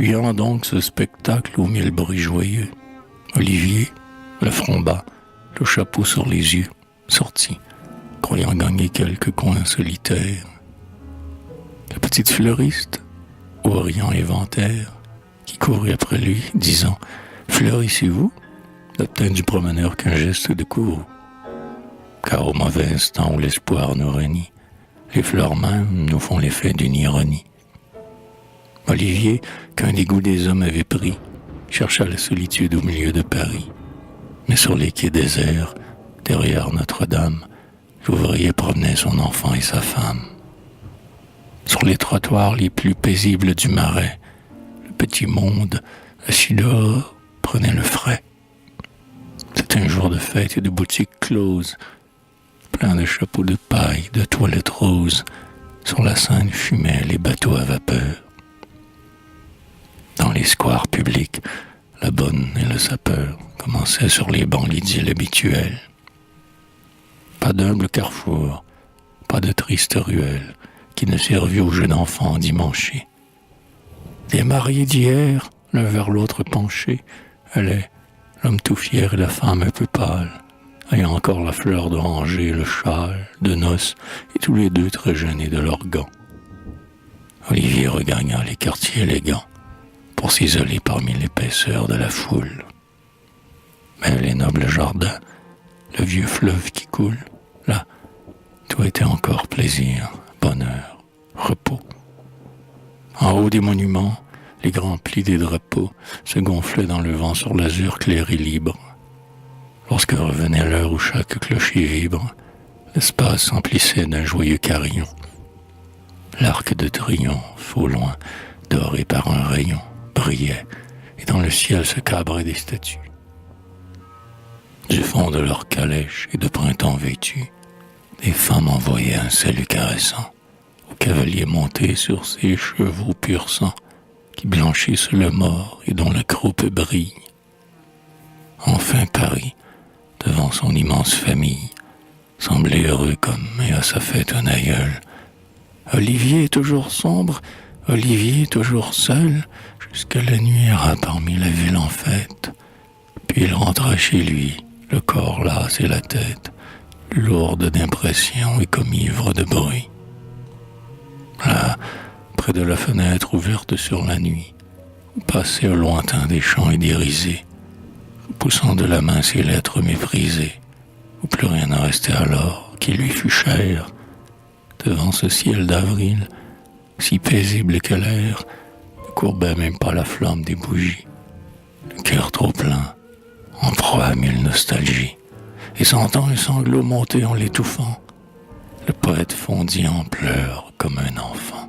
fuyant donc ce spectacle aux mille bruits joyeux, Olivier, le front bas, le chapeau sur les yeux, sortit, croyant gagner quelques coins solitaires. La petite fleuriste, au riant inventaire, qui courait après lui, disant « Fleurissez-vous » n'obtint du promeneur qu'un geste de courroux. Car au mauvais instant où l'espoir nous renie, les fleurs mêmes nous font l'effet d'une ironie. Olivier, qu'un dégoût des hommes avait pris, chercha la solitude au milieu de Paris. Mais sur les quais déserts, derrière Notre-Dame, l'ouvrier promenait son enfant et sa femme. Sur les trottoirs les plus paisibles du Marais, le petit monde, assis dehors, prenait le frais. C'était un jour de fête et de boutiques closes, plein de chapeaux de paille, de toilettes roses. Sur la Seine fumaient les bateaux à vapeur. Dans les squares publics, la bonne et le sapeur commençaient sur les bancs l'idylle habituelle. Pas d'humble carrefour, pas de triste ruelle qui ne servît aux jeux d'enfants dimanchés. Les mariés d'hier, l'un vers l'autre penchés, allaient, l'homme tout fier et la femme un peu pâle, ayant encore la fleur d'oranger, le châle de noces, et tous les deux très gênés de leurs gants. Olivier regagna les quartiers élégants pour s'isoler parmi l'épaisseur de la foule. Mais les nobles jardins, le vieux fleuve qui coule, là, tout était encore plaisir, bonheur, repos. En haut des monuments, les grands plis des drapeaux se gonflaient dans le vent sur l'azur clair et libre. Lorsque revenait l'heure où chaque clocher vibre, l'espace s'emplissait d'un joyeux carillon. L'arc de triomphe, au loin, doré par un rayon, brillait, et dans le ciel se cabraient des statues. Du fond de leurs calèches et de printemps vêtues, des femmes envoyaient un salut caressant au cavalier monté sur ses chevaux pur sang, qui blanchissent le mort et dont la croupe brille. Enfin Paris, devant son immense famille, semblait heureux comme et à sa fête un aïeul. Olivier toujours sombre, Olivier toujours seul, jusqu'à la nuit erra parmi la ville en fête. Puis il rentra chez lui, le corps las et la tête, lourde d'impression et comme ivre de bruit. Là, près de la fenêtre ouverte sur la nuit, passaient au lointain des chants et des risées, poussant de la main ses lettres méprisées, où plus rien ne restait alors qui lui fût cher, devant ce ciel d'avril, si paisible que l'air ne courbait même pas la flamme des bougies, le cœur trop plein, en proie à mille nostalgies, et sentant un sanglot monter en l'étouffant, le poète fondit en pleurs comme un enfant.